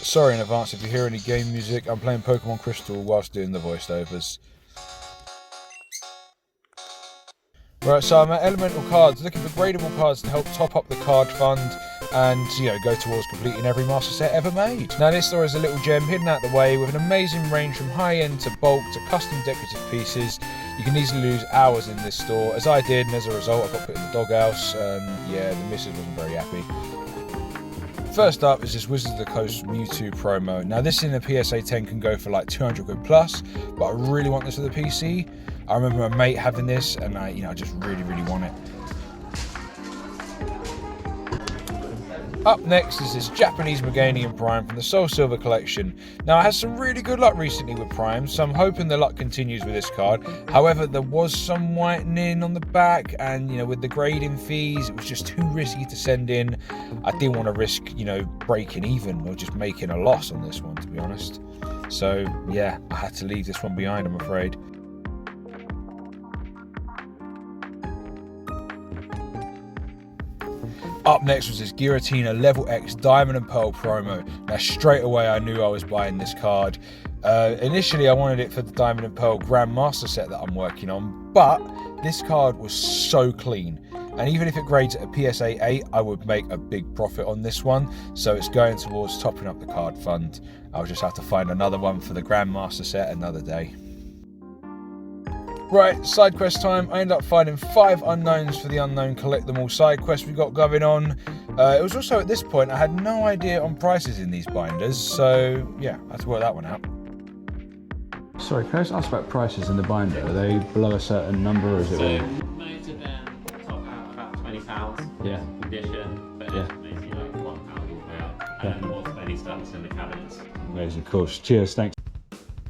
Sorry in advance if you hear any game music. I'm playing Pokemon Crystal whilst doing the voiceovers. Right, so I'm at Elemental Cards, looking for gradable cards to help top up the card fund and, go towards completing every master set ever made. Now this store is a little gem hidden out the way with an amazing range from high-end to bulk to custom decorative pieces. You can easily lose hours in this store, as I did, and as a result I got put in the doghouse. The missus wasn't very happy. First up is this Wizards of the Coast Mewtwo promo. Now this in the PSA 10 can go for like 200 quid plus, but I really want this for the PC. I remember my mate having this and I just really want it. Up next is this Japanese Meganium Prime from the Soul Silver collection. Now I had some really good luck recently with Prime, so I'm hoping the luck continues with this card. However, there was some whitening on the back and with the grading fees, it was just too risky to send in. I didn't want to risk, breaking even or just making a loss on this one, to be honest. So yeah, I had to leave this one behind, I'm afraid. Up next was this Giratina Level X Diamond and Pearl promo. Now straight away I knew I was buying this card. Initially I wanted it for the Diamond and Pearl Grandmaster set that I'm working on, but this card was so clean. And even if it grades at a PSA 8, I would make a big profit on this one. So it's going towards topping up the card fund. I'll just have to find another one for the Grandmaster set another day. Right, side quest time. I ended up finding 5 unknowns for the unknown collect them all side quest we got going on. It was also at this point I had no idea on prices in these binders, so yeah, I had to work that one out. Sorry, can I just ask about prices in the binder? Are they below a certain number or is it all? Most of them top out about £20. Yeah. Condition, but Yeah. basically like £1 all the way up. And then more penny stubs in the cabinets. Amazing, of course. Cheers, thanks.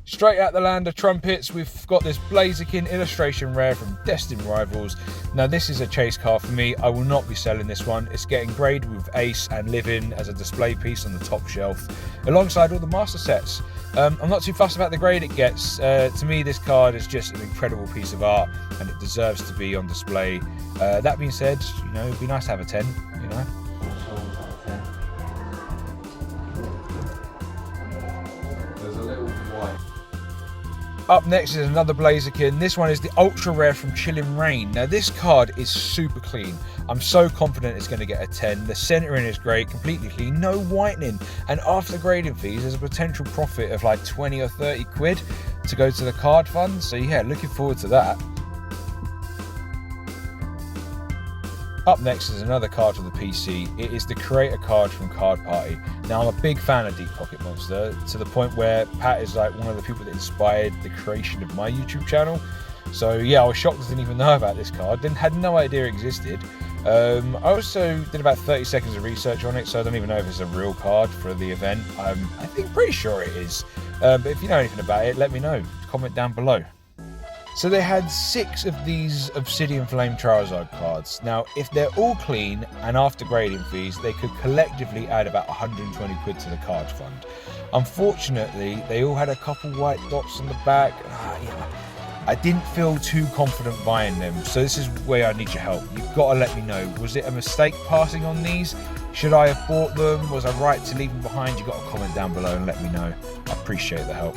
Straight out the land of trumpets, we've got this Blaziken illustration rare from Destined Rivals. Now this is a chase card for me. I will not be selling this one. It's getting graded with Ace and Living as a display piece on the top shelf, alongside all the master sets. I'm not too fussed about the grade it gets. To me this card is just an incredible piece of art and it deserves to be on display. That being said, it'd be nice to have a 10, There's a little white. Up next is another Blaziken. This one is the ultra rare from Chilling Rain. Now this card is super clean. I'm so confident it's going to get a 10. The centering is great, completely clean, no whitening. And after the grading fees, there's a potential profit of like 20 or 30 quid to go to the card fund. So yeah, looking forward to that. Up next is another card for the PC. It is the creator card from Card Party. Now I'm a big fan of Deep Pocket Monster, to the point where Pat is like one of the people that inspired the creation of my YouTube channel. So yeah, I was shocked I didn't even know about this card, had no idea it existed. I also did about 30 seconds of research on it, so I don't even know if it's a real card for the event. I think pretty sure it is. But if you know anything about it, let me know. Comment down below. So they had 6 of these Obsidian Flame Charizard cards. Now, if they're all clean and after grading fees, they could collectively add about 120 quid to the card fund. Unfortunately, they all had a couple white dots on the back. I didn't feel too confident buying them, so this is where I need your help. You've got to let me know. Was it a mistake passing on these? Should I have bought them? Was I right to leave them behind? You've got to comment down below and let me know. I appreciate the help.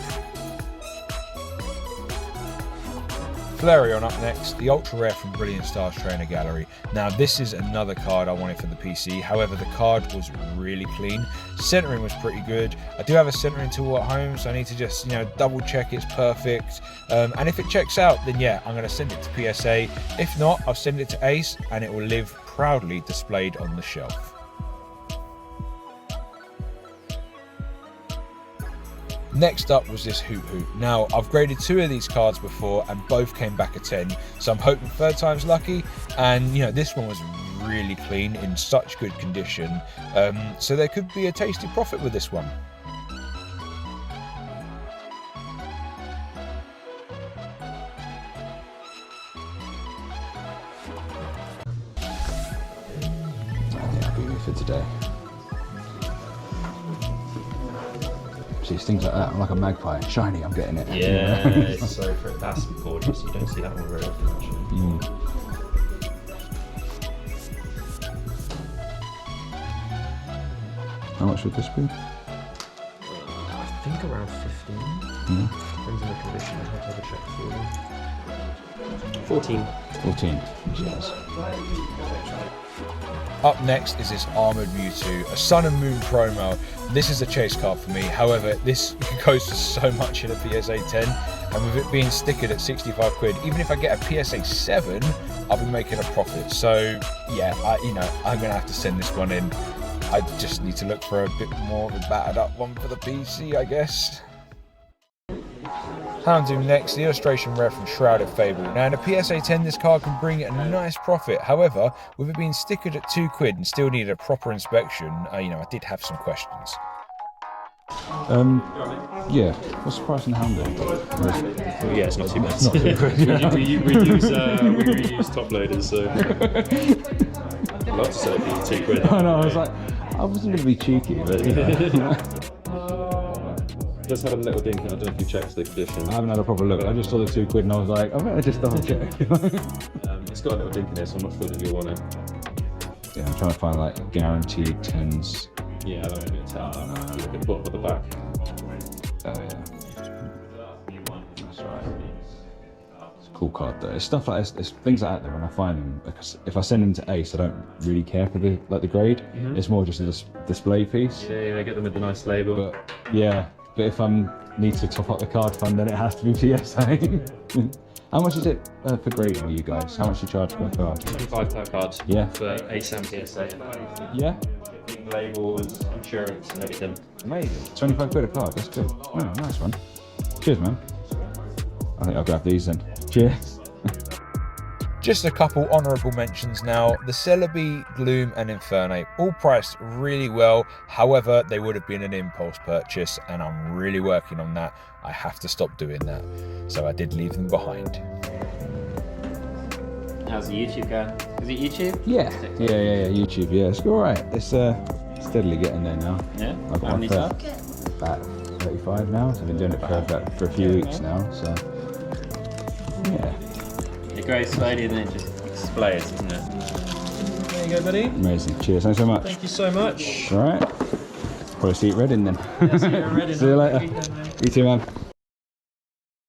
Flareon up next, the ultra rare from Brilliant Stars Trainer Gallery. Now this is another card I wanted for the PC, however the card was really clean. Centering was pretty good. I do have a centering tool at home, so I need to just double check it's perfect. And if it checks out, then yeah, I'm going to send it to PSA. If not, I'll send it to Ace and it will live proudly displayed on the shelf. Next up was this Hoot Hoot. Now, I've graded 2 of these cards before and both came back a 10, so I'm hoping third time's lucky. And this one was really clean, in such good condition, so there could be a tasty profit with this one. I think I'll be for today. See, it's things like that. I'm like a magpie. Shiny, I'm getting it. Yeah, it's so that's gorgeous. You don't see that one very often, actually. How much would this be? think around 15. Depends on the condition. I have to have a check for you. 14. 14. Yes. Up next is this Armoured Mewtwo, a Sun and Moon promo. This is a chase card for me. However, this goes for so much in a PSA 10, and with it being stickered at 65 quid, even if I get a PSA 7, I'll be making a profit. So yeah, I'm gonna have to send this one in. I just need to look for a bit more of a battered up one for the PC, I guess. Houndoom next, the illustration rare from Shrouded Fable. Now in a PSA 10 this card can bring a nice profit, however with it being stickered at 2 quid and still needed a proper inspection, I did have some questions. Yeah, what's the price in Houndoom? Yeah, it's not too bad. Not too good. we reuse top loaders, so I'd love to sell it for 2 quid. I know, I was like, I wasn't going to be cheeky, but yeah. Just had a little dink, I don't know if you checked the condition. I haven't had a proper look, I just saw the 2 quid and I was like, I better just double check. It's got a little dink in there, so I'm not sure that you'll want it. Yeah, I'm trying to find like guaranteed 10s. Yeah, I don't know, 10. Look at the bottom of the back. Oh yeah. That's right. It's a cool card though. It's stuff like this, it's things like that when I find them, because if I send them to Ace, I don't really care for the grade. It's more just a display piece. Yeah, get them with the nice label. But yeah, but if I need to top up the card fund, then it has to be PSA. How much is it for grading, you guys? How much do you charge per card? 25 per card. Yeah. For Ace and PSA. Yeah. Labels, insurance, and everything. Amazing. 25 quid a card. That's good. Oh, nice one. Cheers, man. I think I'll grab these then. Cheers. Just a couple honourable mentions now. The Celebi, Gloom and Infernape, all priced really well. However, they would have been an impulse purchase and I'm really working on that. I have to stop doing that. So I did leave them behind. How's the YouTube going? Is it YouTube? Yeah. Yeah. YouTube. Yeah, it's all right. It's steadily getting there now. Yeah. I've got How many my subs? about 35 now. So I've been doing it for a few weeks now. So yeah. It grows slowly and then it just explodes, doesn't it? There you go, buddy. Amazing. Cheers. Thanks so much. Thank you so much. All right. Probably see you at Reading then. Yeah, see you at Reading. See you later. Have a good weekend, mate. You too, man.